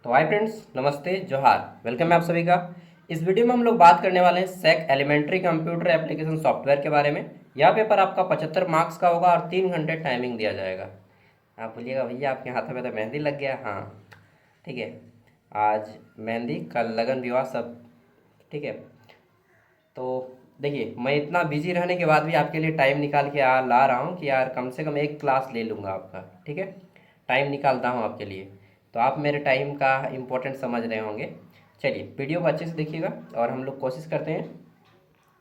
तो hi friends, नमस्ते, जोहार। वेलकम है आप सभी का। इस वीडियो में हम लोग बात करने वाले हैं सेक एलिमेंट्री कंप्यूटर एप्लीकेशन सॉफ्टवेयर के बारे में। यह पेपर आपका 75 मार्क्स का होगा और 3 घंटे टाइमिंग दिया जाएगा। आप बोलिएगा भैया आपके हाथों में तो मेहंदी लग गया। हाँ, ठीक है। आज मेहंदी, कल लगन विवाह सब, ठीक है। तो देखिए, मैं इतना बिजी रहने के बाद भी आपके लिए टाइम निकाल के ला रहा हूँ कि यार कम से कम एक क्लास ले लूँगा आपका, ठीक है। टाइम निकालता हूँ आपके लिए। तो आप मेरे टाइम का इम्पोर्टेंट समझ रहे होंगे। चलिए, वीडियो को अच्छे से देखिएगा और हम लोग कोशिश करते हैं।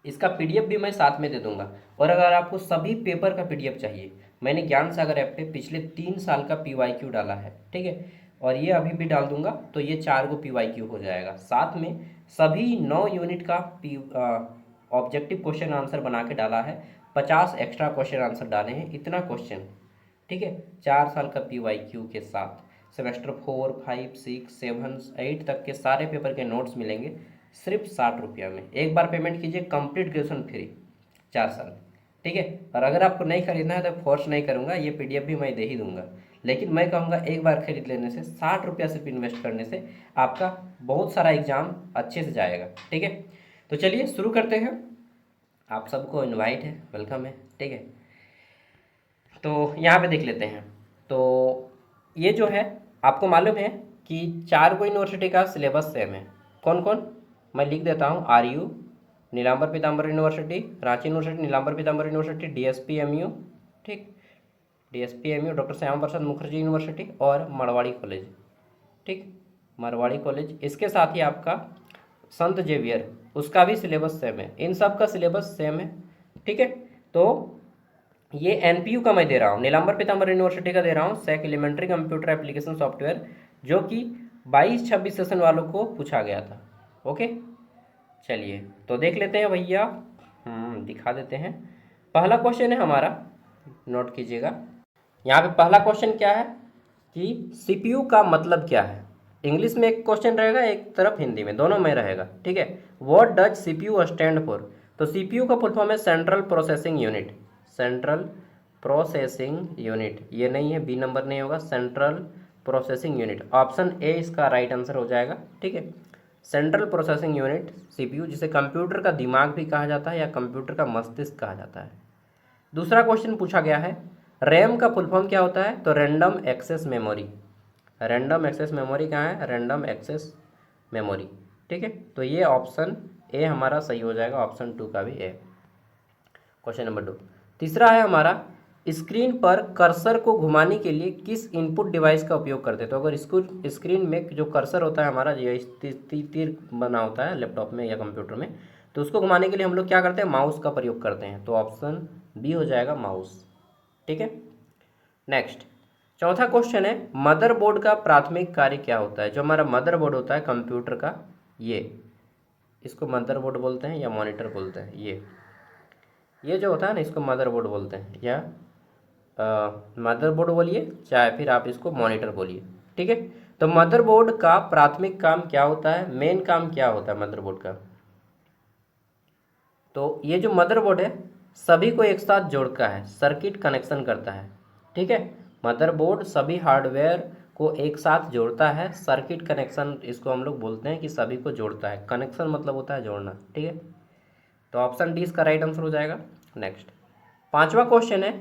इसका पीडीएफ भी मैं साथ में दे दूंगा। और अगर आपको सभी पेपर का पीडीएफ चाहिए, मैंने ज्ञान सागर ऐप पे पिछले 3 साल का पीवाईक्यू डाला है, ठीक है। और ये अभी भी डाल दूंगा, तो ये 4 गो पीवाईक्यू हो जाएगा। साथ में सभी 9 यूनिट का पी ऑब्जेक्टिव क्वेश्चन आंसर बना के डाला है। 50 एक्स्ट्रा क्वेश्चन आंसर डाले हैं, इतना क्वेश्चन, ठीक है। 4 साल का पीवाईक्यू के साथ सेमेस्टर 4, 5, 6, 7, 8 तक के सारे पेपर के नोट्स मिलेंगे सिर्फ 60 रुपया में। एक बार पेमेंट कीजिए, कंप्लीट ग्रेजुएशन फ्री, 4 साल, ठीक है। और अगर आपको नहीं खरीदना है तो फोर्स नहीं करूँगा, ये पीडीएफ भी मैं दे ही दूंगा। लेकिन मैं कहूँगा एक बार खरीद लेने से, 60 रुपया सिर्फ इन्वेस्ट करने से आपका बहुत सारा एग्जाम अच्छे से जाएगा, ठीक है। तो चलिए शुरू करते हैं। आप सबको इनवाइट है, वेलकम है, ठीक है। तो यहाँ पे देख लेते हैं। तो ये जो है, आपको मालूम है कि 4 गो यूनिवर्सिटी का सिलेबस सेम है। कौन कौन, मैं लिख देता हूँ। आरयू, नीलांबर पीताम्बर यूनिवर्सिटी, रांची यूनिवर्सिटी, नीलांबर पीताम्बर यूनिवर्सिटी, डीएसपी एमयू, ठीक, DSP MU doctor Shyama Prasad Mukherjee university, और मरवाड़ी कॉलेज, ठीक, मरवाड़ी कॉलेज। इसके साथ ही आपका संत जेवियर, उसका भी सिलेबस सेम है। इन सब का सिलेबस सेम है, ठीक है। तो ये एनपीयू का मैं दे रहा हूँ, नीलांबर पीताम्बर यूनिवर्सिटी का दे रहा हूँ, सेक एलिमेंट्री कंप्यूटर एप्लीकेशन सॉफ्टवेयर, जो कि 22-26 सेशन वालों को पूछा गया था। ओके, चलिए तो देख लेते हैं भैया। दिखा देते हैं। पहला क्वेश्चन है हमारा, नोट कीजिएगा। यहाँ पे पहला क्वेश्चन क्या है कि सीपीयू का मतलब क्या है। इंग्लिश में एक क्वेश्चन रहेगा, एक तरफ हिंदी में, दोनों में रहेगा, ठीक है। What does CPU stand for. तो सीपीयू का फुल फॉर्म है central processing unit. Central processing unit, ये नहीं है, बी नंबर नहीं होगा, central processing unit. Option A इसका राइट आंसर हो जाएगा, ठीक है। सेंट्रल प्रोसेसिंग यूनिट सीपीयू, जिसे कंप्यूटर का दिमाग भी कहा जाता है या कंप्यूटर का मस्तिष्क कहा जाता है। दूसरा क्वेश्चन पूछा गया है, रैम का फुल फॉर्म क्या होता है। तो random access memory. Random access memory कहाँ है, रैंडम एक्सेस मेमोरी, ठीक है। तो ये ऑप्शन ए हमारा सही हो जाएगा, ऑप्शन 2 का भी ए। क्वेश्चन नंबर 2, तीसरा है हमारा, स्क्रीन पर कर्सर को घुमाने के लिए किस इनपुट डिवाइस का उपयोग करते हैं। तो अगर इसको स्क्रीन में जो कर्सर होता है हमारा, ये तीर बना होता है लैपटॉप में या कंप्यूटर में, तो उसको घुमाने के लिए हम लोग क्या करते हैं, माउस का प्रयोग करते हैं। तो ऑप्शन बी हो जाएगा, माउस, ठीक है। नेक्स्ट, चौथा क्वेश्चन है, मदरबोर्ड का प्राथमिक कार्य क्या होता है। जो हमारा मदरबोर्ड होता है कंप्यूटर का, ये, इसको मदरबोर्ड बोलते हैं या मॉनिटर बोलते हैं। ये जो होता है ना, इसको मदरबोर्ड बोलते हैं, या मदरबोर्ड बोलिए, चाहे फिर आप इसको मॉनिटर बोलिए, ठीक है। तो मदरबोर्ड का प्राथमिक काम क्या होता है, मेन काम क्या होता है मदरबोर्ड का। तो ये जो मदरबोर्ड है, सभी को एक साथ जोड़ता है, सर्किट कनेक्शन करता है, ठीक है। मदरबोर्ड सभी हार्डवेयर को एक साथ जोड़ता है, सर्किट कनेक्शन इसको हम लोग बोलते हैं कि सभी को जोड़ता है। कनेक्शन मतलब होता है जोड़ना, ठीक है। तो ऑप्शन डी इसका राइट आंसर हो जाएगा। नेक्स्ट, पांचवा क्वेश्चन है,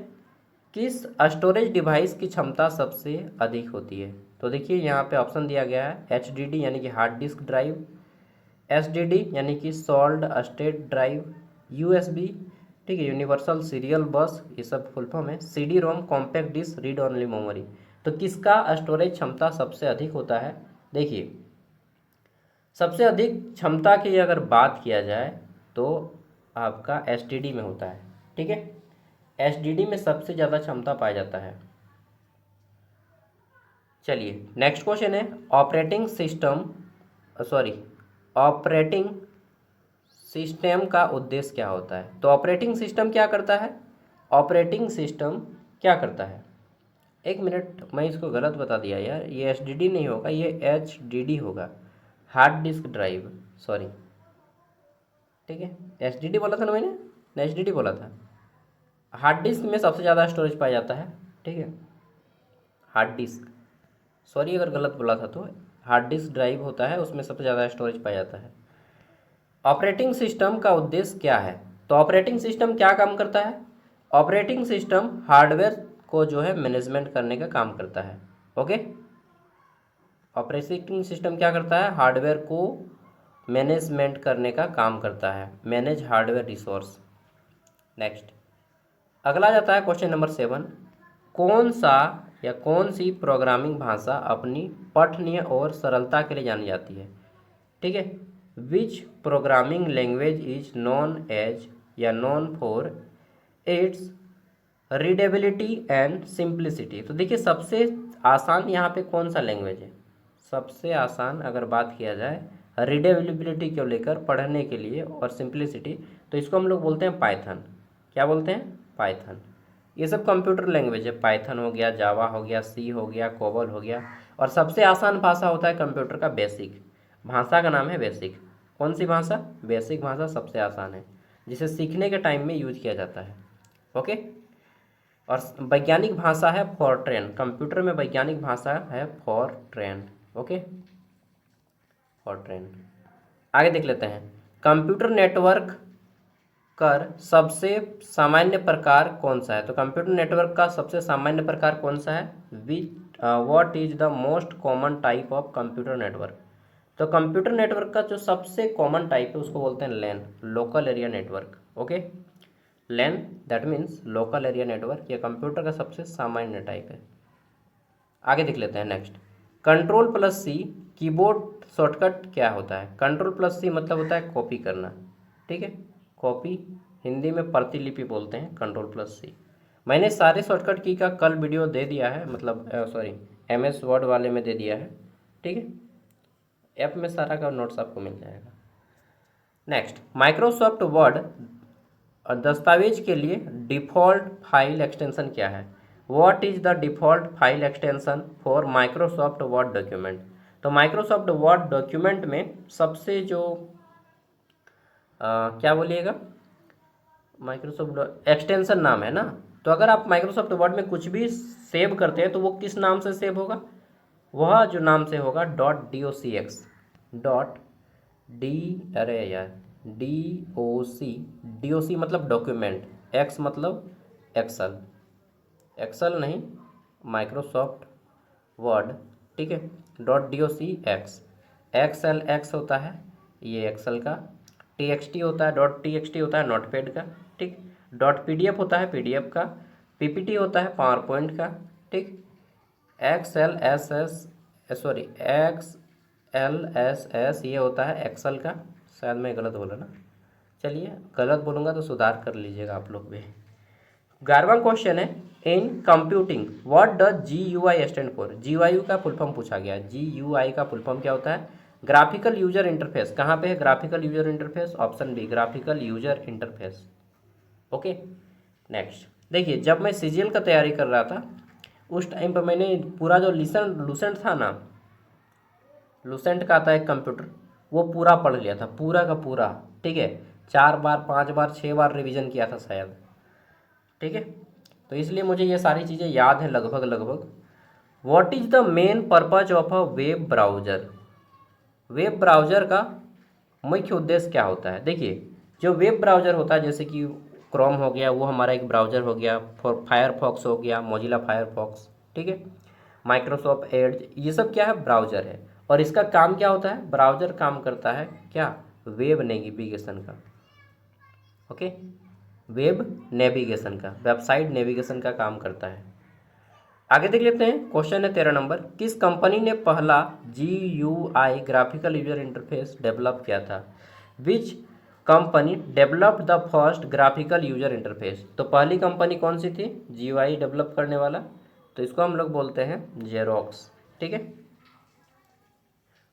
किस स्टोरेज डिवाइस की क्षमता सबसे अधिक होती है। तो देखिए यहाँ पे ऑप्शन दिया गया है, एचडीडी यानी कि हार्ड डिस्क ड्राइव, एसडीडी यानी कि सॉल्ड स्टेट ड्राइव, यूएसबी, ठीक है, यूनिवर्सल सीरियल बस, ये सब फुल फॉर्म है, CD ROM, compact disc, read only memory. तो किसका स्टोरेज क्षमता सबसे अधिक होता है। देखिए, सबसे अधिक क्षमता की अगर बात किया जाए तो आपका एसटीडी में होता है, ठीक है। एसडीडी में सबसे ज़्यादा क्षमता पाया जाता है। चलिए नेक्स्ट क्वेश्चन है, operating system, sorry, operating system का उद्देश्य क्या होता है। तो ऑपरेटिंग सिस्टम क्या करता है, ऑपरेटिंग सिस्टम क्या करता है। एक मिनट, मैं इसको गलत बता दिया यार, ये एसडीडी नहीं होगा, ये एचडीडी होगा, हार्ड डिस्क ड्राइव, सॉरी, ठीक है। एसडीडी बोला था ना मैंने, एचडीडी बोला था। हार्ड डिस्क में सबसे ज़्यादा स्टोरेज पाया जाता है, ठीक है, हार्ड डिस्क, सॉरी अगर गलत बोला था तो, हार्ड डिस्क ड्राइव होता है, उसमें सबसे ज़्यादा स्टोरेज पाया जाता है। ऑपरेटिंग सिस्टम का उद्देश्य क्या है? तो ऑपरेटिंग सिस्टम क्या काम करता है? ऑपरेटिंग सिस्टम हार्डवेयर को जो है मैनेजमेंट करने का काम करता है। ओके, ऑपरेटिंग सिस्टम क्या करता है? हार्डवेयर को मैनेजमेंट करने का काम करता है, मैनेज हार्डवेयर रिसोर्स। नेक्स्ट, अगला जाता है क्वेश्चन नंबर 7। कौन सा या कौन सी प्रोग्रामिंग भाषा अपनी पठनीय और सरलता के लिए जानी जाती है? ठीक है, which programming language is known as या known for its readability and simplicity. तो देखिए सबसे आसान यहाँ पे कौन सा लैंग्वेज है? सबसे आसान अगर बात किया जाए रीडेबिलिटी को लेकर, पढ़ने के लिए और सिंप्लिसिटी, तो इसको हम लोग बोलते हैं पाइथन। क्या बोलते हैं? पाइथन। ये सब कंप्यूटर लैंग्वेज है, पाइथन हो गया, जावा हो गया, सी हो गया, कोबल हो गया। और सबसे आसान भाषा होता है कंप्यूटर का बेसिक, भाषा का नाम है बेसिक। कौन सी भाषा? बेसिक भाषा सबसे आसान है, जिसे सीखने के टाइम में यूज किया जाता है। ओके, और वैज्ञानिक भाषा है फॉरट्रेन। कंप्यूटर में वैज्ञानिक भाषा है फॉरट्रेन। ओके, फॉरट्रेन। आगे देख लेते हैं, कंप्यूटर नेटवर्क कर सबसे सामान्य प्रकार कौन सा है? तो कंप्यूटर नेटवर्क का सबसे सामान्य प्रकार कौन सा है? What is the most common type of computer network? तो कंप्यूटर नेटवर्क का जो सबसे कॉमन टाइप है उसको बोलते हैं LAN, local area network. Okay, LAN that means local area network, ये कंप्यूटर का सबसे सामान्य टाइप है। आगे देख लेते हैं next, control plus C keyboard shortcut क्या होता है? कंट्रोल प्लस सी मतलब होता है कॉपी करना। ठीक है, कॉपी, हिंदी में प्रतिलिपि बोलते हैं कंट्रोल प्लस सी। मैंने सारे शॉर्टकट की का कल वीडियो दे दिया है, मतलब सॉरी MS वर्ड वाले में दे दिया है। ठीक है, ऐप में सारा का नोट्स आपको मिल जाएगा। नेक्स्ट, माइक्रोसॉफ्ट वर्ड दस्तावेज के लिए डिफ़ॉल्ट फाइल एक्सटेंशन क्या है? What is the default file extension for Microsoft word document? तो माइक्रोसॉफ्ट वर्ड डॉक्यूमेंट में सबसे जो क्या बोलिएगा, माइक्रोसॉफ्ट एक्सटेंशन नाम है ना। तो अगर आप माइक्रोसॉफ्ट वर्ड में कुछ भी सेव करते हैं तो वो किस नाम से सेव होगा? वह जो नाम से होगा .docx, डॉट डी, अरे यार DOC मतलब डॉक्यूमेंट, एक्स मतलब एक्सल, एक्सल नहीं माइक्रोसॉफ्ट वर्ड। ठीक है, .docx, XLX होता है ये एक्सल का, TXT होता है, .txt होता है नोटपैड का। ठीक, .pdf होता है PDF का, PPT होता है पावर पॉइंट का। ठीक, XLSS ये होता है एक्सल का। शायद मैं गलत बोला ना, चलिए गलत बोलूँगा तो सुधार कर लीजिएगा आप लोग भी। 11वां क्वेश्चन है, in computing what does GUI stand for? GUI का फुल फॉर्म पूछा गया है। GUI का फुल फॉर्म क्या होता है? Graphical user interface. कहाँ पे है graphical user interface? Option B, graphical user interface. Okay, next देखिए, जब मैं CGL का तैयारी कर रहा था उस टाइम पर मैंने पूरा जो लूसेंट था ना, लूसेंट का आता है कंप्यूटर, वो पूरा पढ़ लिया था, पूरा का पूरा। ठीक है, 4 बार 5 बार 6 बार रिवीजन किया था शायद। ठीक है, तो इसलिए मुझे ये सारी चीज़ें याद हैं लगभग लगभग। What is the main purpose of a web browser? Web browser का मुख्य उद्देश्य क्या होता है? देखिए, जो वेब ब्राउज़र होता है जैसे कि क्रोम हो गया, वो हमारा एक ब्राउज़र हो गया, फायरफॉक्स हो गया, मोजिला फायरफॉक्स। ठीक है, माइक्रोसॉफ्ट एड्ज, ये सब क्या है? ब्राउज़र है। और इसका काम क्या होता है? ब्राउज़र काम करता है क्या? वेब नेविगेशन का। ओके, वेब नेविगेशन का, वेबसाइट नेविगेशन का काम करता है। आगे देख लेते हैं, क्वेश्चन है 13 नंबर, किस कंपनी ने पहला GUI graphical user interface develop किया था? Which company developed the first graphical user interface? तो पहली कंपनी कौन सी थी GUI डेवलप करने वाला? तो इसको हम लोग बोलते हैं जेरोक्स। ठीक है,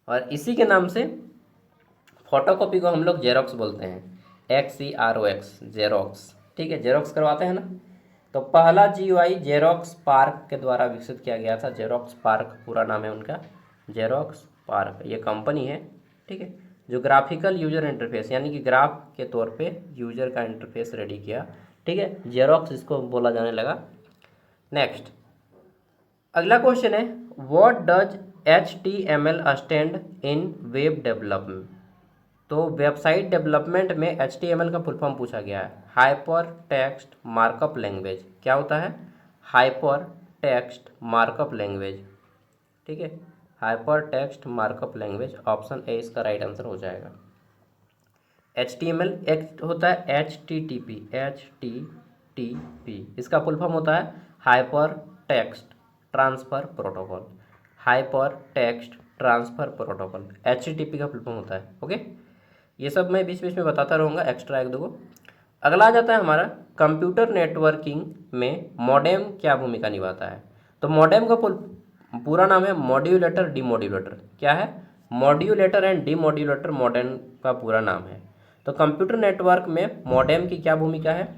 और इसी के नाम से फोटोकॉपी को हम लोग जेरोक्स बोलते हैं, XEROX, जेरोक्स। ठीक है, जेरोक्स करवाते हैं ना। तो पहला GUI जेरोक्स पार्क के द्वारा विकसित किया गया था। जेरोक्स पार्क पूरा नाम है उनका, जेरोक्स पार्क, ये कंपनी है। ठीक है, जो ग्राफिकल यूजर इंटरफेस यानी कि ग्राफ के तौर पे यूजर का इंटरफेस रेडी किया। ठीक है, जेरोक्स इसको बोला जाने लगा। नेक्स्ट, अगला क्वेश्चन है, what does HTML stand in web development? तो वेबसाइट डेवलपमेंट में HTML का फुल फॉर्म पूछा गया है, हाइपर टेक्स्ट मार्कअप लैंग्वेज। क्या होता है? Hyper text markup language. ठीक है, hyper text markup language, option A इसका राइट आंसर हो जाएगा। HTML एक होता है HTTP, इसका फुल फॉर्म होता है hyper text transfer protocol. Hyper text transfer protocol HTTP का फुल फॉर्म होता है। ओके, ये सब मैं बीच बीच में बताता रहूँगा, एक्स्ट्रा एक दो को। अगला आ जाता है हमारा कंप्यूटर नेटवर्किंग में मॉडेम क्या भूमिका निभाता है? तो मॉडेम का पूरा नाम है मॉड्यूलेटर डीमॉड्यूलेटर। क्या है? मॉड्यूलेटर एंड डीमॉड्यूलेटर मॉडेम का पूरा नाम है। तो कंप्यूटर नेटवर्क में मॉडेम की क्या भूमिका है?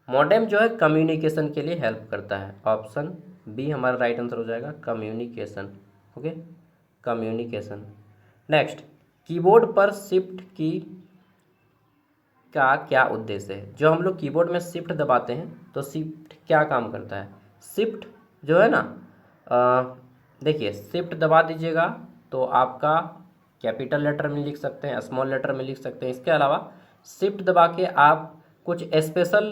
मॉडेम जो है कम्युनिकेशन के लिए हेल्प करता है। ऑप्शन बी हमारा राइट आंसर हो जाएगा, communication. Okay, communication. Next, keyboard पर शिफ्ट की का क्या उद्देश्य है? जो हम लोग कीबोर्ड में शिफ्ट दबाते हैं तो शिफ्ट क्या काम करता है? शिफ्ट जो है ना, देखिए शिफ्ट दबा दीजिएगा तो आपका कैपिटल लेटर में लिख सकते हैं, स्मॉल लेटर में लिख सकते हैं। इसके अलावा शिफ्ट दबा के आप कुछ स्पेशल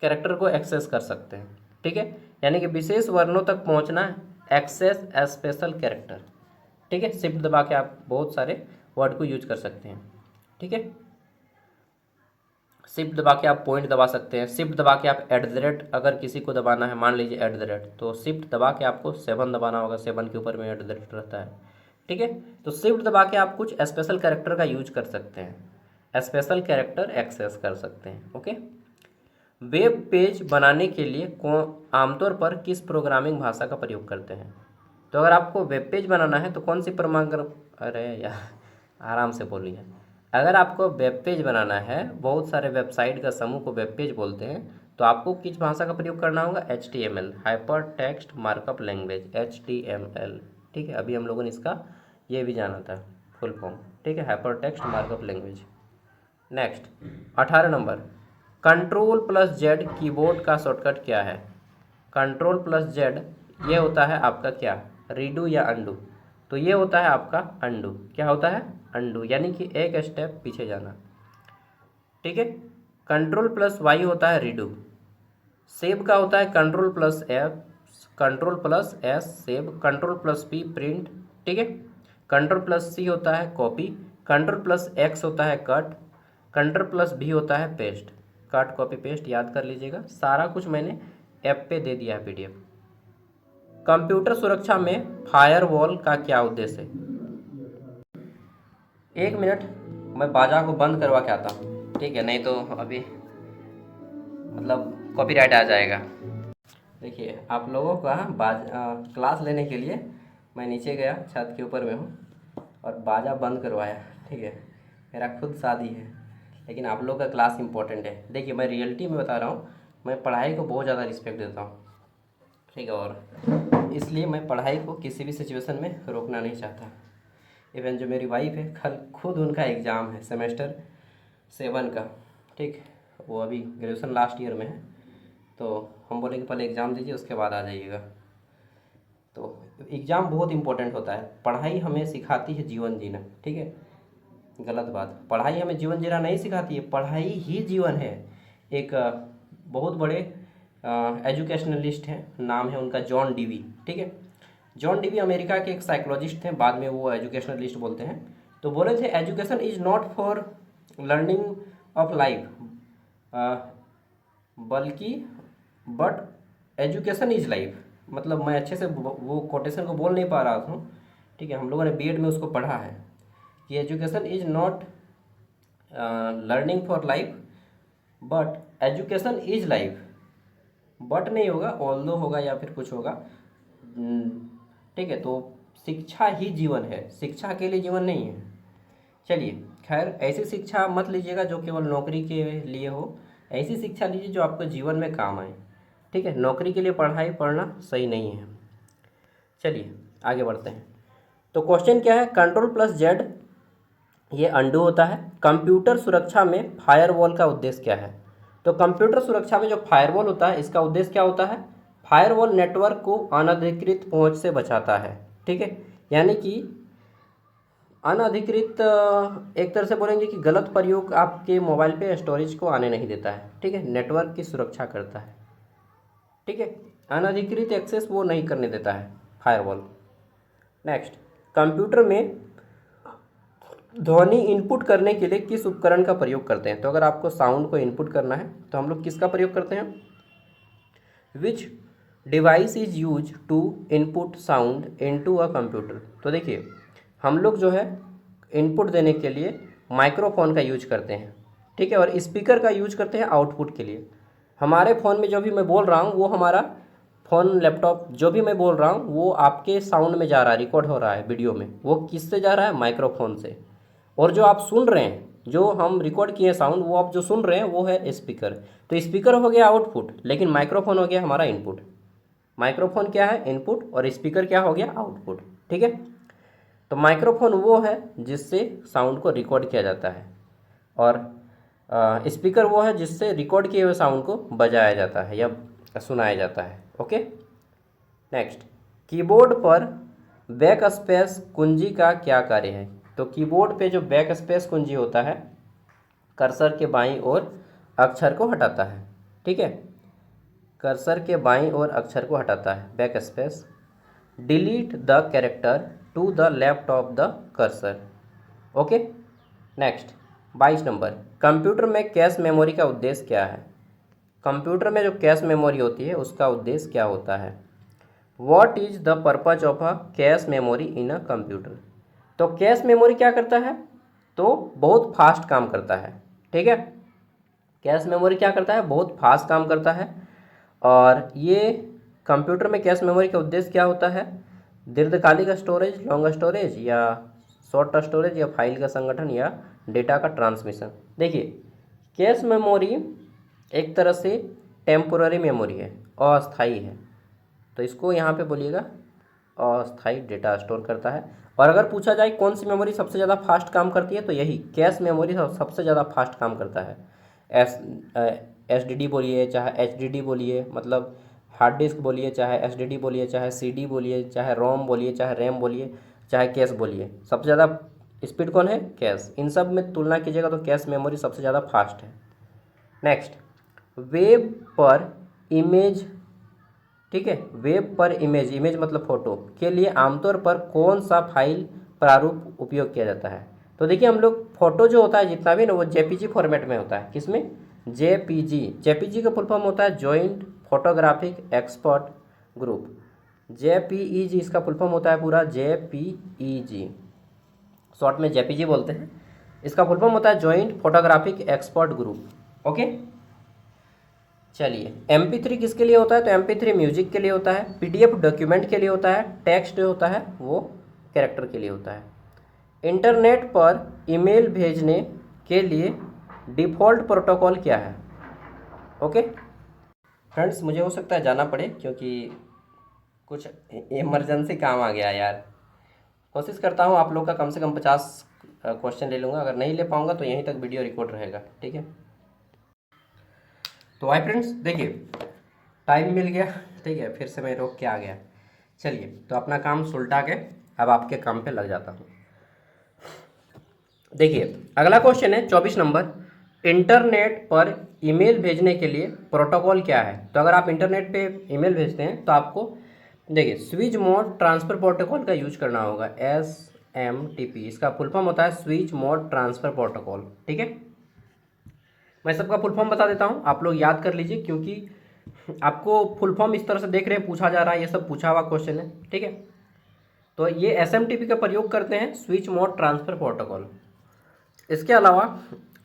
कैरेक्टर को एक्सेस कर सकते हैं। ठीक है, यानी कि विशेष वर्णों तक पहुंचना, एक्सेस स्पेशल कैरेक्टर। ठीक है, शिफ्ट दबा के आप बहुत सारे वर्ड को यूज कर सकते हैं। ठीक है, शिफ्ट दबा के आप पॉइंट दबा सकते हैं। शिफ्ट दबा के आप एट द रेट, अगर किसी को दबाना है, मान लीजिए एट द रेट, तो शिफ्ट दबा के आपको 7 दबाना होगा, 7 के ऊपर में एट द रेट रहता है। ठीक है, तो शिफ्ट दबा के आप कुछ स्पेशल कैरेक्टर का यूज कर सकते हैं, स्पेशल कैरेक्टर एक्सेस कर सकते हैं। ओके, वेब पेज बनाने के लिए आमतौर पर किस प्रोग्रामिंग भाषा का प्रयोग करते हैं? तो अगर आपको वेब पेज बनाना है तो कौन सी अरे यार आराम से बोलिए। अगर आपको वेब पेज बनाना है, बहुत सारे वेबसाइट का समूह को वेब पेज बोलते हैं, तो आपको किस भाषा का प्रयोग करना होगा? HTML, hyper text markup language, HTML। ठीक है, अभी हम लोगों ने इसका ये भी जाना था फुल फॉर्म। ठीक है, hyper text markup language. Next 18 number, Ctrl+Z keyboard का शॉर्टकट क्या है? Ctrl+Z ये होता है आपका क्या? रीडू या अंडू? तो ये होता है आपका अंडू। क्या होता है? अंडू, यानी कि एक स्टेप पीछे जाना। ठीक है, Ctrl+Y होता है रीडू। सेव का होता है Ctrl+F, Ctrl+S save, Ctrl+P print. ठीक है, Ctrl+C होता है कॉपी, Ctrl+X होता है कट, Ctrl+V होता है पेस्ट। कट कॉपी पेस्ट याद कर लीजिएगा, सारा कुछ मैंने ऐप पे दे दिया है PDF। कंप्यूटर सुरक्षा में फायरवॉल का क्या उद्देश्य है? एक मिनट, मैं बाजा को बंद करवा के आता हूँ। ठीक है, नहीं तो अभी मतलब कॉपीराइट आ जाएगा। देखिए, आप लोगों का क्लास लेने के लिए मैं नीचे गया, छत के ऊपर में हूँ और बाजा बंद करवाया। ठीक है, मेरा खुद शादी है, लेकिन आप लोग का क्लास इंपॉर्टेंट है। देखिए, मैं रियलिटी में बता रहा हूँ, मैं पढ़ाई को बहुत ज़्यादा रिस्पेक्ट देता हूँ। ठीक है, और इसलिए मैं पढ़ाई को किसी भी सिचुएशन में रोकना नहीं चाहता। इवन जो मेरी वाइफ है, कल खुद उनका एग्ज़ाम है सेमेस्टर 7 का। ठीक, वो अभी ग्रेजुएशन लास्ट ईयर में है, तो हम बोले कि पहले एग्ज़ाम दीजिए उसके बाद आ जाइएगा। तो एग्ज़ाम बहुत इंपॉर्टेंट होता है। पढ़ाई हमें सिखाती है जीवन जीना। ठीक है, गलत बात, पढ़ाई हमें जीवन जीना नहीं सिखाती है, पढ़ाई ही जीवन है। एक बहुत बड़े एजुकेशनलिस्ट हैं, नाम है उनका जॉन डीवी। ठीक है, जॉन डीवी अमेरिका के एक साइकोलॉजिस्ट थे, बाद में वो एजुकेशनलिस्ट बोलते हैं। तो बोले थे education is not for learning of life, बल्कि बट एजुकेशन इज़ लाइफ। मतलब मैं अच्छे से वो कोटेशन को बोल नहीं पा रहा था। ठीक है, हम लोगों ने बीएड में उसको पढ़ा है कि education is not learning for life but education is life. But नहीं होगा, ऑल्दो होगा या फिर कुछ होगा। ठीक है, तो शिक्षा ही जीवन है, शिक्षा के लिए जीवन नहीं है। चलिए, खैर ऐसी शिक्षा मत लीजिएगा जो केवल नौकरी के लिए हो, ऐसी शिक्षा लीजिए जो आपको जीवन में काम आए। ठीक है, नौकरी के लिए पढ़ाई पढ़ना सही नहीं है। चलिए आगे बढ़ते हैं। तो क्वेश्चन क्या है? Ctrl+Z ये अंडू होता है। कंप्यूटर सुरक्षा में फायरवॉल का उद्देश्य क्या है? तो कंप्यूटर सुरक्षा में जो फायरवॉल होता है, इसका उद्देश्य क्या होता है? फायरवॉल नेटवर्क को अनधिकृत पहुंच से बचाता है। ठीक है, यानी कि अनधिकृत एक तरह से बोलेंगे कि गलत प्रयोग आपके मोबाइल पे स्टोरेज को आने नहीं देता है। ठीक है, नेटवर्क की सुरक्षा करता है। ठीक है, अनधिकृत एक्सेस वो नहीं करने देता है फायरवॉल। नेक्स्ट, कंप्यूटर में ध्वनि इनपुट करने के लिए किस उपकरण का प्रयोग करते हैं? तो अगर आपको साउंड को इनपुट करना है तो हम लोग किसका प्रयोग करते हैं? Which device is use to input sound into a computer. तो देखिए, हम लोग जो है इनपुट देने के लिए माइक्रोफोन का यूज करते हैं। ठीक है, और स्पीकर का यूज करते हैं आउटपुट के लिए। हमारे फ़ोन में जो भी मैं बोल रहा हूँ वो हमारा फ़ोन, लैपटॉप, जो भी मैं बोल रहा हूँ वो आपके साउंड में जा रहा है, रिकॉर्ड हो रहा है वीडियो में। वो किससे जा रहा है? माइक्रोफोन से। और जो आप सुन रहे हैं, जो हम रिकॉर्ड किए साउंड, वो आप जो सुन रहे हैं वो है स्पीकर। तो स्पीकर हो गया आउटपुट, लेकिन माइक्रोफोन हो गया हमारा इनपुट। माइक्रोफोन क्या है? इनपुट, और स्पीकर क्या हो गया? आउटपुट। ठीक है, तो माइक्रोफोन वो है जिससे साउंड को रिकॉर्ड किया जाता है, और स्पीकर वो है जिससे रिकॉर्ड किए हुए साउंड को बजाया जाता है या सुनाया जाता है। ओके, नेक्स्ट, कीबोर्ड पर बैक स्पेस कुंजी का क्या कार्य है? तो कीबोर्ड पे जो बैक स्पेस कुंजी होता है, कर्सर के बाईं ओर अक्षर को हटाता है। ठीक है, कर्सर के बाईं ओर अक्षर को हटाता है back space. Delete the character to the left of the cursor. Okay, next, 22 number, computer में कैश मेमोरी का उद्देश्य क्या है? कंप्यूटर में जो कैश मेमोरी होती है उसका उद्देश्य क्या होता है? What is the purpose of a cache memory in a computer? तो कैश मेमोरी क्या करता है? तो बहुत फास्ट काम करता है। ठीक है, कैश मेमोरी क्या करता है? बहुत फास्ट काम करता है। और ये कंप्यूटर में कैश मेमोरी का उद्देश्य क्या होता है? दीर्घकालिक स्टोरेज, लॉन्ग स्टोरेज, या शॉर्ट स्टोरेज, या फाइल का संगठन, या डेटा का ट्रांसमिशन। देखिए, कैश मेमोरी एक तरह से टेम्पोररी मेमोरी है, अस्थाई है। तो इसको यहाँ पे बोलिएगा अस्थाई डेटा स्टोर करता है। और अगर पूछा जाए कौन सी मेमोरी सबसे ज़्यादा फास्ट काम करती है, तो यही कैश मेमोरी सबसे ज़्यादा फास्ट काम करता है। एस डी डी बोलिए, चाहे एच डी डी बोलिए, मतलब हार्ड डिस्क बोलिए, चाहे एस डी डी बोलिए, चाहे सी डी बोलिए, चाहे रोम बोलिए, चाहे रैम बोलिए, चाहे कैश बोलिए, सबसे ज़्यादा स्पीड कौन है? कैश। इन सब में तुलना कीजिएगा तो कैश मेमोरी सबसे ज़्यादा फास्ट है। नेक्स्ट, वेब पर इमेज, ठीक है, वेब पर इमेज, इमेज मतलब फ़ोटो के लिए आमतौर पर कौन सा फाइल प्रारूप उपयोग किया जाता है? तो देखिए, हम लोग फ़ोटो जो होता है जितना भी ना, वो जेपीजी फॉर्मेट में होता है। किसमें? जेपीजी। जेपीजी का फुल फॉर्म होता है joint photographic expert group. JPEG इसका फुल फॉर्म होता है पूरा, जेपीईजी, शॉर्ट में जेपीजी बोलते हैं। इसका फुल फॉर्म होता है joint photographic expert group. Okay, चलिए, MP3 किसके लिए होता है? तो MP3 म्यूजिक के लिए होता है, PDF डॉक्यूमेंट के लिए होता है, टेक्स्ट जो होता है वो कैरेक्टर के लिए होता है। इंटरनेट पर ईमेल भेजने के लिए डिफ़ॉल्ट प्रोटोकॉल क्या है? ओके फ्रेंड्स, मुझे हो सकता है जाना पड़े क्योंकि कुछ इमरजेंसी काम आ गया यार। कोशिश करता हूँ आप लोग का कम से कम 50 क्वेश्चन ले लूँगा। अगर नहीं ले पाऊँगा तो यहीं तक वीडियो रिकॉर्ड रहेगा। ठीक है, तो हाय फ्रेंड्स, देखिए टाइम मिल गया। ठीक है, फिर से मैं रोक के आ गया। चलिए, तो अपना काम सुलटा के अब आपके काम पे लग जाता हूँ। देखिए, अगला क्वेश्चन है 24 नंबर, इंटरनेट पर ईमेल भेजने के लिए प्रोटोकॉल क्या है? तो अगर आप इंटरनेट पे ईमेल भेजते हैं तो आपको देखिए स्विच मोड ट्रांसफ़र प्रोटोकॉल का यूज करना होगा, SMTP। इसका फुल फॉर्म होता है स्विच मोड ट्रांसफ़र प्रोटोकॉल। ठीक है, मैं सबका फुल फॉर्म बता देता हूँ, आप लोग याद कर लीजिए, क्योंकि आपको फुल फॉर्म इस तरह से देख रहे हैं पूछा जा रहा है, ये सब पूछा हुआ क्वेश्चन है। ठीक है, तो ये SMTP का प्रयोग करते हैं, स्विच मोड ट्रांसफ़र प्रोटोकॉल। इसके अलावा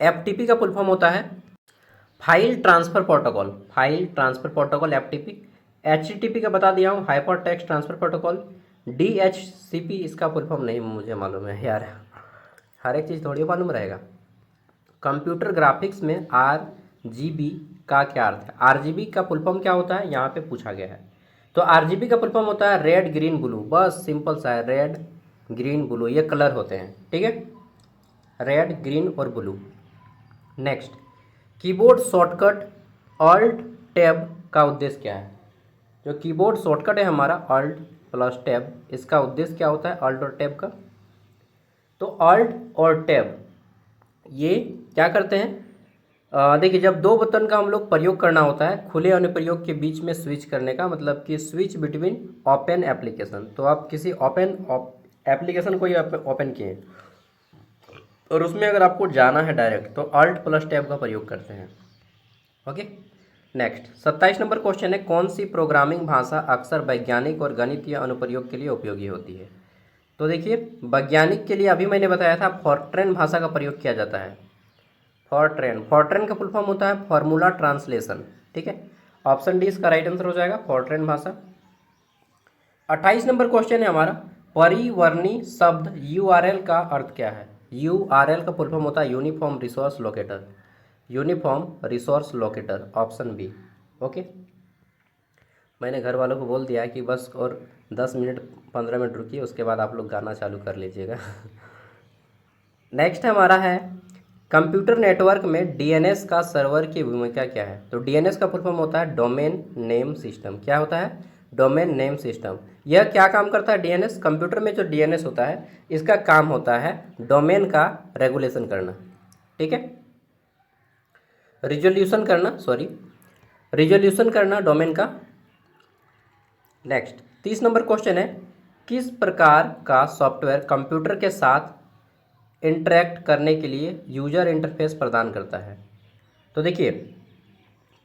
FTP का फुल फॉर्म होता है file transfer protocol, file transfer protocol FTP। HTTP का बता दिया हूँ, hyper text transfer protocol. DHCP इसका फुल फॉर्म नहीं मुझे मालूम है यार, हर एक चीज़ थोड़ी मालूम रहेगा। कंप्यूटर ग्राफिक्स में RGB का क्या अर्थ है? RGB का फुल फॉर्म क्या होता है, यहाँ पे पूछा गया है। तो RGB का फुल फॉर्म होता है रेड ग्रीन ब्लू, बस सिंपल सा है, रेड ग्रीन ब्लू, ये कलर होते हैं। ठीक है, रेड ग्रीन और blue. Next, keyboard shortcut alt tab का उद्देश्य क्या है? जो कीबोर्ड शॉर्टकट है हमारा अल्ट प्लस टैब, इसका उद्देश्य क्या होता है अल्ट और टैब का? तो अल्ट और टैब ये क्या करते हैं, देखिए जब दो बटन का हम लोग प्रयोग करना होता है खुले अनुप्रयोग के बीच में स्विच करने का, मतलब कि स्विच बिटवीन ओपन एप्लीकेशन। तो आप किसी ओपन एप्लीकेशन को ही ओपन किए और उसमें अगर आपको जाना है डायरेक्ट तो अल्ट प्लस टैब का प्रयोग करते हैं। ओके, नेक्स्ट 27 नंबर क्वेश्चन है, कौन सी प्रोग्रामिंग भाषा अक्सर वैज्ञानिक और गणितीय अनुप्रयोग के लिए उपयोगी होती है? तो देखिए वैज्ञानिक के लिए अभी मैंने बताया था फॉर्ट्रेन भाषा का प्रयोग किया जाता है। फॉर्ट्रेन का फुल फॉर्म होता है फॉर्मूला ट्रांसलेशन। ठीक है, ऑप्शन डी इसका राइट आंसर हो जाएगा, फॉर्ट्रेन भाषा। 28 नंबर क्वेश्चन है हमारा, परिवर्णी शब्द यूआरएल का अर्थ क्या है? यूआरएल का फुल फॉर्म होता है uniform resource locator, uniform resource locator, option B. Okay, मैंने घर वालों को बोल दिया है कि बस और 10 मिनट 15 मिनट रुकिए, उसके बाद आप लोग गाना चालू कर लीजिएगा। नेक्स्ट हमारा है, कंप्यूटर नेटवर्क में डीएनएस का सर्वर की भूमिका क्या है? तो डीएनएस का फुल फॉर्म होता है डोमेन नेम सिस्टम। क्या होता है? Domain name system. यह क्या काम करता है डीएनएस? कंप्यूटर में जो डीएनएस होता है इसका काम होता है डोमेन का रेगुलेशन करना। ठीक है, रिजोल्यूशन करना डोमेन का। नेक्स्ट 30 नंबर क्वेश्चन है, किस प्रकार का सॉफ्टवेयर कंप्यूटर के साथ इंटरैक्ट करने के लिए यूजर इंटरफेस प्रदान करता है? तो देखिए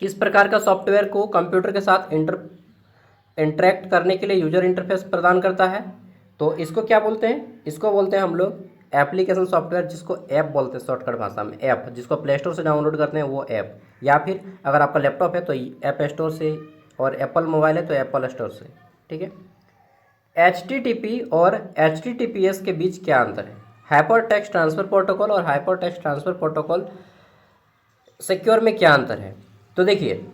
किस प्रकार का सॉफ्टवेयर को कंप्यूटर के साथ इंटरैक्ट करने के लिए यूजर इंटरफेस प्रदान करता है? तो इसको क्या बोलते हैं? इसको बोलते हैं हम लोग एप्लीकेशन सॉफ्टवेयर, जिसको ऐप बोलते हैं शॉर्टकट भाषा में, ऐप, जिसको प्ले स्टोर से डाउनलोड करते हैं वो ऐप, या फिर अगर आपका लैपटॉप है तो ऐप स्टोर से, और एप्पल मोबाइल है तो एप्पल स्टोर से। ठीक है, HTTP और HTTPS के बीच क्या अंतर है? हाइपर टेक्स्ट ट्रांसफ़र प्रोटोकॉल और hyper text transfer protocol secure में क्या अंतर है? तो देखिए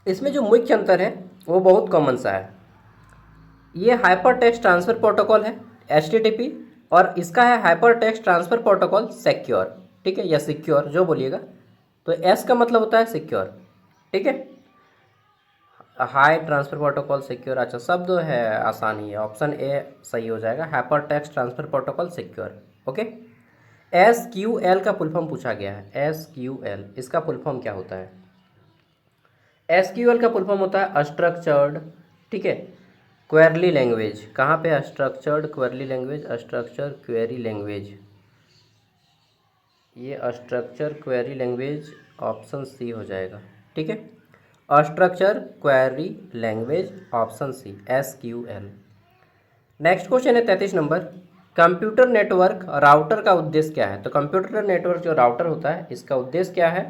इसमें जो मुख्य अंतर है वो बहुत कॉमन सा है। ये हाइपर टेक्स्ट ट्रांसफ़र प्रोटोकॉल है HTTP, और इसका है hyper text transfer protocol secure. ठीक है, या सिक्योर जो बोलिएगा, तो एस का मतलब होता है सिक्योर। ठीक है, हाई ट्रांसफ़र प्रोटोकॉल सिक्योर, अच्छा शब्द है आसान ही है, ऑप्शन ए सही हो जाएगा, hyper text transfer protocol secure. Okay, SQL का फुल फॉर्म पूछा गया है, SQL इसका फुल फॉर्म क्या होता है? SQL का फुल फॉर्म होता है स्ट्रक्चर्ड, ठीक है, क्वेरी लैंग्वेज। कहाँ पे? Structured query language, structure query language, ये structure query language, option C हो जाएगा। ठीक है, structure query language, option C SQL। Next question है 33 नंबर, कंप्यूटर नेटवर्क राउटर का उद्देश्य क्या है? तो कंप्यूटर नेटवर्क जो राउटर होता है इसका उद्देश्य क्या है?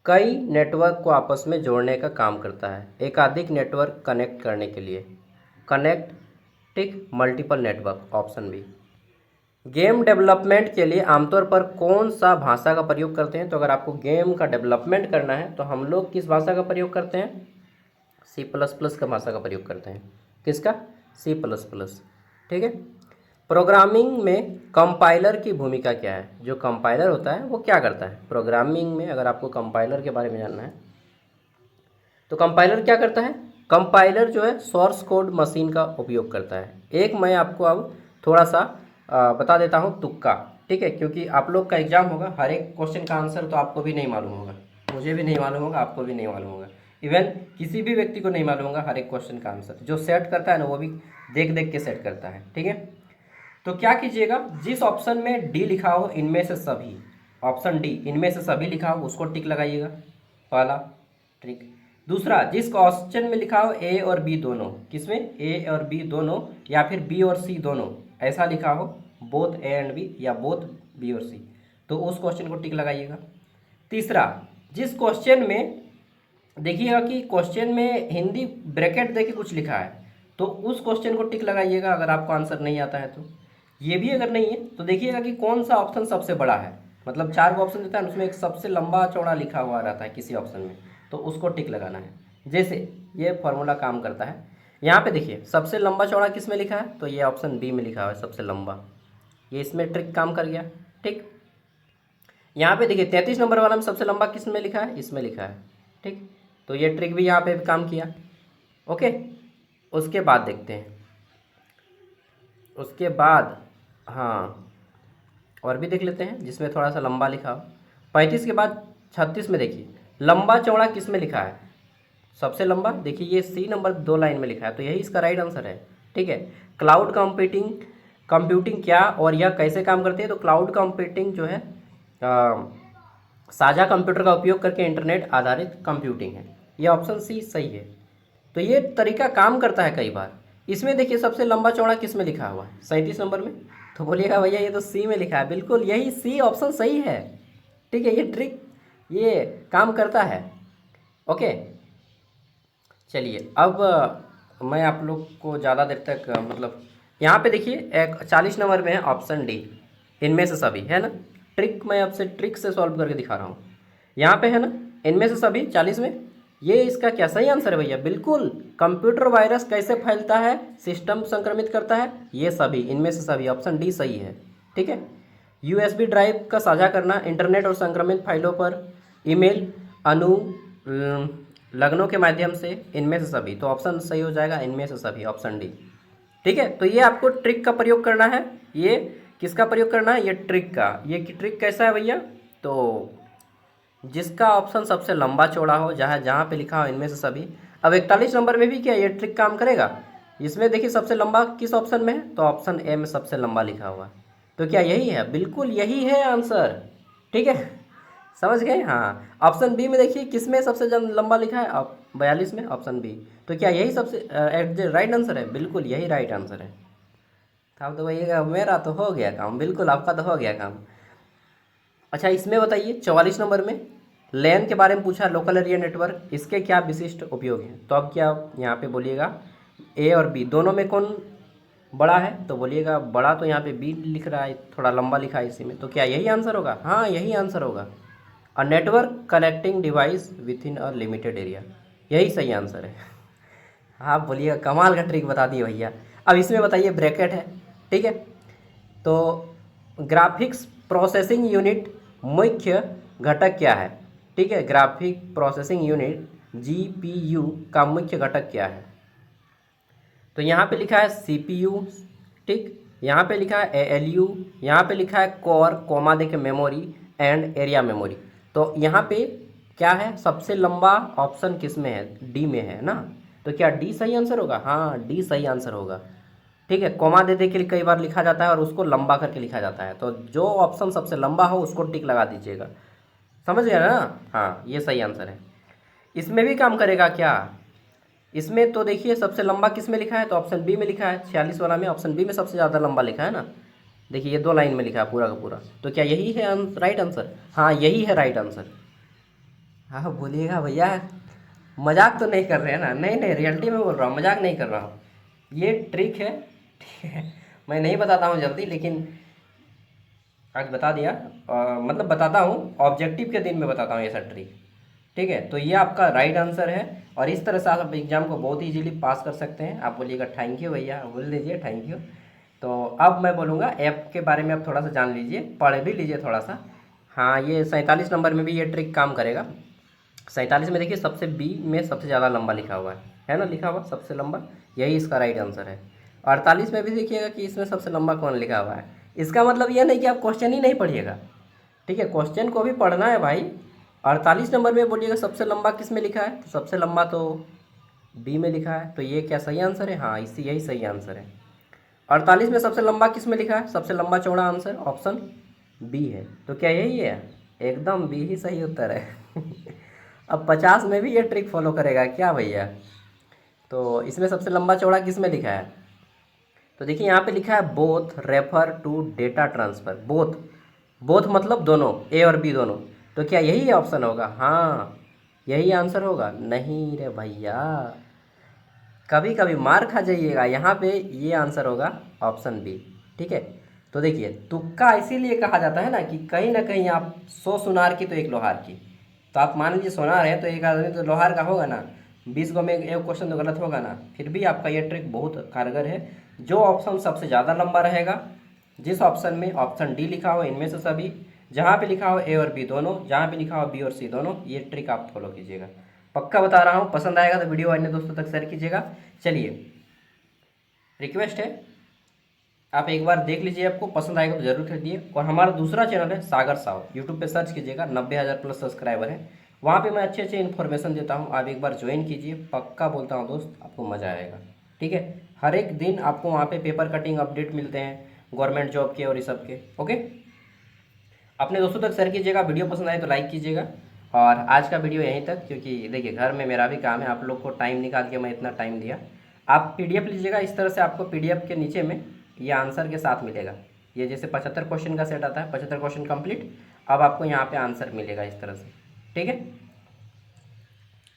कई नेटवर्क को आपस में जोड़ने का काम करता है, एकाधिक नेटवर्क कनेक्ट करने के लिए, कनेक्ट, ठीक, multiple network, option B. Game development के लिए आमतौर पर कौन सा भाषा का प्रयोग करते हैं? तो अगर आपको गेम का डेवलपमेंट करना है तो हम लोग किस भाषा का प्रयोग करते हैं? C++ का भाषा का प्रयोग करते हैं। किसका? C++। ठीक है, प्रोग्रामिंग में कंपाइलर की भूमिका क्या है? जो कंपाइलर होता है वो क्या करता है प्रोग्रामिंग में? अगर आपको कंपाइलर के बारे में जानना है तो कंपाइलर क्या करता है? कंपाइलर जो है सोर्स कोड मशीन का उपयोग करता है। एक मैं आपको अब थोड़ा सा बता देता हूँ तुक्का, ठीक है, क्योंकि आप लोग का एग्जाम होगा, हर एक क्वेश्चन का आंसर तो आपको भी नहीं मालूम होगा, मुझे भी नहीं मालूम होगा, आपको भी नहीं मालूम होगा, इवन किसी भी व्यक्ति को नहीं मालूम होगा हर एक क्वेश्चन का आंसर। जो सेट करता है ना वो भी देख देख के सेट करता है। ठीक है, तो क्या कीजिएगा, जिस ऑप्शन में डी लिखा हो इनमें से सभी, ऑप्शन डी इनमें से सभी लिखा हो उसको टिक लगाइएगा, पहला ट्रिक। दूसरा, जिस क्वेश्चन में लिखा हो ए और बी दोनों, किसमें? ए और बी दोनों, या फिर बी और सी दोनों, ऐसा लिखा हो बोथ ए एंड बी या बोथ बी और सी, तो उस क्वेश्चन को टिक लगाइएगा। तीसरा, जिस क्वेश्चन में देखिएगा कि क्वेश्चन में हिंदी ब्रैकेट देके कुछ लिखा है तो उस क्वेश्चन को टिक लगाइएगा अगर आपको आंसर नहीं आता है तो। ये भी अगर नहीं है तो देखिएगा कि कौन सा ऑप्शन सबसे बड़ा है, मतलब 4 को ऑप्शन देता है उसमें एक सबसे लंबा चौड़ा लिखा हुआ रहता है किसी ऑप्शन में, तो उसको टिक लगाना है। जैसे ये फॉर्मूला काम करता है, यहाँ पे देखिए सबसे लंबा चौड़ा किस में लिखा है? तो ये ऑप्शन बी में लिखा हुआ है सबसे लंबा, ये इसमें ट्रिक काम कर गया। ठीक, यहाँ पे देखिए 33 नंबर वाला में सबसे लंबा किस में लिखा है? इसमें लिखा है। ठीक, तो ये ट्रिक भी यहाँ पे काम किया। ओके, उसके बाद देखते हैं, उसके बाद हाँ और भी देख लेते हैं जिसमें थोड़ा सा लंबा लिखा हो। 35 के बाद 36 में देखिए लंबा चौड़ा किस में लिखा है, सबसे लंबा देखिए ये सी नंबर 2 लाइन में लिखा है, तो यही इसका राइट आंसर है। ठीक है, क्लाउड कंप्यूटिंग, कंप्यूटिंग क्या और यह कैसे काम करती है, तो क्लाउड कंप्यूटिंग जो है साझा कंप्यूटर का उपयोग करके इंटरनेट आधारित कंप्यूटिंग है। यह ऑप्शन सी सही है। तो ये तरीका काम करता है कई बार। इसमें देखिए सबसे लंबा चौड़ा किस में लिखा हुआ है, 37 नंबर में, तो बोलिएगा भैया ये तो सी में लिखा है, बिल्कुल यही सी ऑप्शन सही है। ठीक है, ये ट्रिक ये काम करता है। ओके, चलिए अब मैं आप लोग को ज़्यादा देर तक मतलब यहाँ पे देखिए एक 40 नंबर में है ऑप्शन डी, इनमें से सभी है ना। ट्रिक मैं आपसे ट्रिक से सॉल्व करके दिखा रहा हूँ। यहाँ पे है ना इनमें से सभी 40 में, ये इसका क्या सही आंसर है भैया, बिल्कुल। कंप्यूटर वायरस कैसे फैलता है, सिस्टम संक्रमित करता है, ये सभी इनमें से सभी ऑप्शन डी सही है। ठीक है, यूएसबी ड्राइव का साझा करना, इंटरनेट और संक्रमित फाइलों पर ईमेल अनुलग्नों के माध्यम से, इनमें से सभी, तो ऑप्शन सही हो जाएगा इनमें से सभी, ऑप्शन डी। ठीक है, तो ये आपको ट्रिक का प्रयोग करना है। ये किसका प्रयोग करना है, ये ट्रिक का। ये ट्रिक कैसा है भैया, तो जिसका ऑप्शन सबसे लंबा चौड़ा हो, जहाँ जहाँ पे लिखा हो इनमें से सभी। अब 41 नंबर में भी क्या ये ट्रिक काम करेगा, इसमें देखिए सबसे लंबा किस ऑप्शन में है, तो ऑप्शन ए में सबसे लंबा लिखा हुआ है, तो क्या यही है, बिल्कुल यही है आंसर। ठीक है, समझ गए। हाँ, ऑप्शन बी में देखिए किस में सबसे लंबा लिखा है, अब 42 में, ऑप्शन बी, तो क्या यही सबसे राइट आंसर है, बिल्कुल यही राइट आंसर है। आप तो भैया मेरा तो हो गया काम, बिल्कुल आपका तो हो गया काम। अच्छा, इसमें बताइए 44 नंबर में लैन के बारे में पूछा, लोकल एरिया नेटवर्क, इसके क्या विशिष्ट उपयोग हैं, तो अब क्या यहाँ पे बोलिएगा ए और बी दोनों में कौन बड़ा है, तो बोलिएगा बड़ा, तो यहाँ पे बी लिख रहा है, थोड़ा लंबा लिखा है इसी में, तो क्या यही आंसर होगा, हाँ यही आंसर होगा। A network connecting device with in a limited area, यही सही आंसर है। आप बोलिएगा कमाल का ट्रिक बता दिए भैया। अब इसमें बताइए ब्रैकेट है। ठीक है, तो ग्राफिक्स प्रोसेसिंग यूनिट मुख्य घटक क्या है। ठीक है, ग्राफिक प्रोसेसिंग यूनिट जीपीयू का मुख्य घटक क्या है, तो यहाँ पे लिखा है सीपीयू। ठीक, यहाँ पे लिखा है एएलयू, यहाँ पे लिखा है कोर कोमा देके मेमोरी एंड एरिया मेमोरी, तो यहाँ पे क्या है, सबसे लंबा ऑप्शन किस में है, डी में है ना, तो क्या डी सही आंसर होगा, हाँ डी सही आंसर होगा। ठीक है, कोमा दे के कई बार लिखा जाता है और उसको लंबा करके लिखा जाता है, तो जो ऑप्शन सबसे लंबा हो उसको टिक लगा दीजिएगा, समझ गया ना। हाँ, ये सही आंसर है। इसमें भी काम करेगा क्या, इसमें तो देखिए सबसे लंबा किस में लिखा है, तो ऑप्शन बी में लिखा है, 46 वाला में ऑप्शन बी में सबसे ज़्यादा लंबा लिखा है ना। देखिए ये 2 लाइन में लिखा है पूरा का पूरा, तो क्या यही है राइट आंसर, हाँ यही है राइट आंसर। हाँ बोलिएगा भैया मजाक तो नहीं कर रहे हैं ना, नहीं नहीं रियलिटी में बोल रहा हूँ, मजाक नहीं कर रहा हूँ, ये ट्रिक है। ठीक है, मैं नहीं बताता हूँ जल्दी, लेकिन आज बता दिया, मतलब बताता हूँ ऑब्जेक्टिव के दिन में बताता हूँ ऐसा ट्रिक। ठीक है, तो ये आपका राइट आंसर है, और इस तरह से आप एग्जाम को बहुत ईजीली पास कर सकते हैं। आप बोलिएगा थैंक यू भैया, बोल दीजिए थैंक यू। तो अब मैं बोलूँगा ऐप के बारे में आप थोड़ा सा जान लीजिए, पढ़ भी लीजिए थोड़ा सा। हाँ, ये 47 नंबर में भी ये ट्रिक काम करेगा। 47 में देखिए सबसे बी में सबसे ज़्यादा लंबा लिखा हुआ है ना, लिखा हुआ सबसे लंबा, यही इसका राइट आंसर है। 48 में भी देखिएगा कि इसमें सबसे लंबा कौन लिखा हुआ है, इसका मतलब यह नहीं कि आप क्वेश्चन ही नहीं पढ़िएगा। ठीक है, क्वेश्चन को भी पढ़ना है भाई। 48 नंबर में बोलिएगा सबसे लंबा किस में लिखा है, तो सबसे लंबा तो बी में लिखा है, तो ये क्या सही आंसर है, हाँ इसी यही सही आंसर है। 48 में सबसे लंबा किस में लिखा है, सबसे लंबा चौड़ा आंसर ऑप्शन बी है, तो क्या यही है, एकदम बी ही सही उत्तर है। अब 50 में भी ये ट्रिक फॉलो करेगा क्या भैया, तो इसमें सबसे लंबा चौड़ा किस में लिखा है, तो देखिए यहाँ पे लिखा है both refer to data transfer, both, both मतलब दोनों, ए और बी दोनों, तो क्या यही ऑप्शन होगा, हाँ यही आंसर होगा, नहीं रे भैया कभी कभी मार खा जाइएगा, यहाँ पे ये आंसर होगा ऑप्शन बी। ठीक है, तो देखिए तुक्का इसीलिए कहा जाता है ना कहीं आप 100 सुनार की तो एक लोहार की, तो आप मान लीजिए सोनार है तो एक आदमी तो लोहार का होगा ना, 20 गो में एक क्वेश्चन तो गलत होगा ना, फिर भी आपका ये ट्रिक बहुत कारगर है। जो ऑप्शन सबसे ज़्यादा लंबा रहेगा, जिस ऑप्शन में ऑप्शन डी लिखा हो इनमें से सभी, जहाँ पे लिखा हो ए और बी दोनों, जहाँ पे लिखा हो बी और सी दोनों, ये ट्रिक आप फॉलो कीजिएगा। पक्का बता रहा हूँ, पसंद आएगा तो वीडियो अन्य दोस्तों तक शेयर कीजिएगा। चलिए, रिक्वेस्ट है आप एक बार देख लीजिए, आपको पसंद आएगा तो जरूर खरीदिए। और हमारा दूसरा चैनल है सागर साव, यूट्यूब पे सर्च कीजिएगा, 90,000 प्लस सब्सक्राइबर है। वहाँ पे मैं अच्छे अच्छे इन्फॉर्मेशन देता हूँ, आप एक बार ज्वाइन कीजिए, पक्का बोलता हूँ दोस्त आपको मज़ा आएगा। ठीक है, हर एक दिन आपको वहाँ पे पेपर कटिंग अपडेट मिलते हैं गवर्नमेंट जॉब के और इस सब के। ओके, अपने दोस्तों तक शेयर कीजिएगा, वीडियो पसंद आए तो लाइक कीजिएगा। और आज का वीडियो यहीं तक, क्योंकि देखिए घर में मेरा भी काम है, आप लोग को टाइम निकाल के मैं इतना टाइम दिया। आप पीडीएफ लीजिएगा, इस तरह से आपको पीडीएफ के नीचे में ये आंसर के साथ मिलेगा। ये जैसे 75 क्वेश्चन का सेट आता है, 75 क्वेश्चन कंप्लीट, अब आपको यहाँ पे आंसर मिलेगा इस तरह से। ठीक है,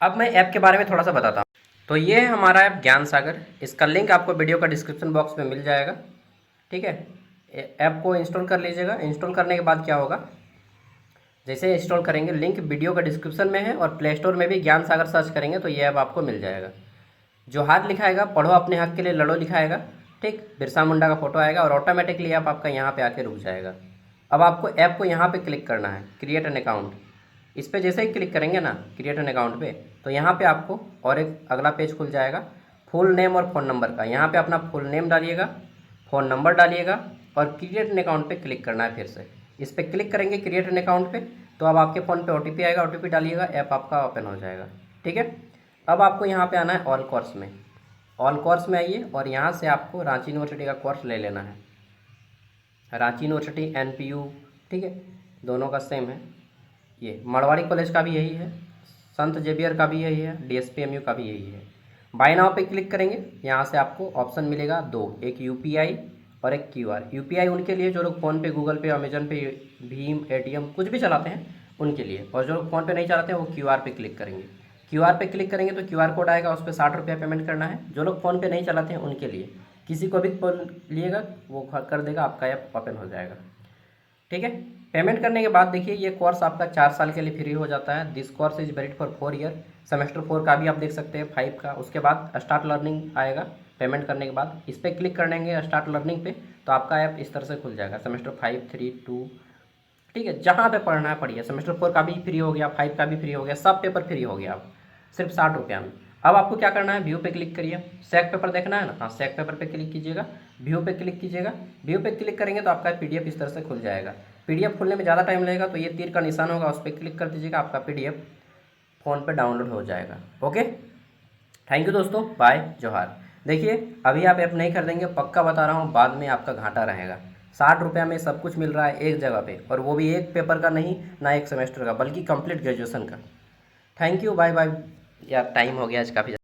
अब मैं ऐप के बारे में थोड़ा सा बताता हूँ। तो ये है हमारा ऐप ज्ञान सागर, इसका लिंक आपको वीडियो का डिस्क्रिप्शन बॉक्स में मिल जाएगा। ठीक है, ऐप को इंस्टॉल कर लीजिएगा। इंस्टॉल करने के बाद क्या होगा, जैसे इंस्टॉल करेंगे, लिंक वीडियो का डिस्क्रिप्शन में है, और प्ले स्टोर में भी ज्ञान सागर सर्च करेंगे तो ये ऐप आपको मिल जाएगा। जोहार लिखाएगा, पढ़ो अपने हक के लिए लड़ो लिखाएगा, ठीक, बिरसा मुंडा का फोटो आएगा, और ऑटोमेटिकली ऐप आपका यहाँ पे आके रुक जाएगा। अब आपको ऐप को यहाँ पे क्लिक करना है, क्रिएट एन अकाउंट। इस पर जैसे ही क्लिक करेंगे ना क्रिएट एन अकाउंट पे, तो यहाँ पे आपको और एक अगला पेज खुल जाएगा फुल नेम और फ़ोन नंबर का। यहाँ पे अपना फुल नेम डालिएगा, फ़ोन नंबर डालिएगा, और क्रिएट एन अकाउंट पे क्लिक करना है। फिर से इस पर क्लिक करेंगे क्रिएट एन अकाउंट पे, तो अब आपके फ़ोन पे ओटीपी आएगा, ओटीपी डालिएगा, ऐप आपका ओपन हो जाएगा। ठीक है, अब आपको यहाँ पे आना है ऑल कोर्स में। ऑल कोर्स में आइए, और यहाँ से आपको रांची यूनिवर्सिटी का कोर्स ले लेना है। रांची यूनिवर्सिटी, एनपीयू, ठीक है, दोनों का सेम है। ये मरवाड़ी कॉलेज का भी यही है, संत जेवियर का भी यही है, डीएसपीएमयू का भी यही है। बाय नाउ पे क्लिक करेंगे, यहाँ से आपको ऑप्शन मिलेगा दो, एक यूपीआई और एक क्यूआर। यूपीआई उनके लिए जो लोग फ़ोन पे, गूगल पे, अमेजन पे, भीम, एटीएम कुछ भी चलाते हैं उनके लिए, और जो लोग फ़ोन पे नहीं चलाते हैं वो क्यूआर पे क्लिक करेंगे। क्यूआर पे क्लिक करेंगे तो क्यूआर कोड आएगा, उस पर 60 रुपया पेमेंट करना है। जो लोग फ़ोन पे नहीं चलाते हैं उनके लिए, किसी को भी बोलिएगा वो कर देगा, आपका ऐप ओपन हो जाएगा। ठीक है, पेमेंट करने के बाद देखिए ये कोर्स आपका 4 साल के लिए फ्री हो जाता है। This course is valid for 4 year. Semester 4 का भी आप देख सकते हैं, 5 का। उसके बाद स्टार्ट लर्निंग आएगा पेमेंट करने के बाद, इस पर क्लिक करेंगे स्टार्ट लर्निंग पे, तो आपका ऐप इस तरह से खुल जाएगा। सेमेस्टर 5, 3, 2, ठीक है, जहाँ पे पढ़ना है पढ़िए। सेमेस्टर 4 का भी फ्री हो गया, 5 का भी फ्री हो गया, सब पेपर फ्री हो गया, आप सिर्फ 60 रुपया में। अब आपको क्या करना है, व्यू पे क्लिक करिए, सेक पेपर देखना है ना, हाँ सेक पेपर पे क्लिक कीजिएगा, व्यू पे क्लिक कीजिएगा। व्यू पे क्लिक करेंगे तो आपका पीडीएफ इस तरह से खुल जाएगा। पीडीएफ खुलने में ज़्यादा टाइम लगेगा, तो ये तीर का निशान होगा, उस पर क्लिक कर दीजिएगा, आपका पीडीएफ फ़ोन पे डाउनलोड हो जाएगा। ओके, थैंक यू दोस्तों, बाय, जोहार। देखिए अभी आप ऐप नहीं खरीदेंगे, पक्का बता रहा हूँ, बाद में आपका घाटा रहेगा। 60 रुपया में सब कुछ मिल रहा है एक जगह पे, और वो भी एक पेपर का नहीं, ना एक सेमेस्टर का, बल्कि कंप्लीट ग्रेजुएशन का। Thank you, bye bye. यार टाइम हो गया आज काफ़ी।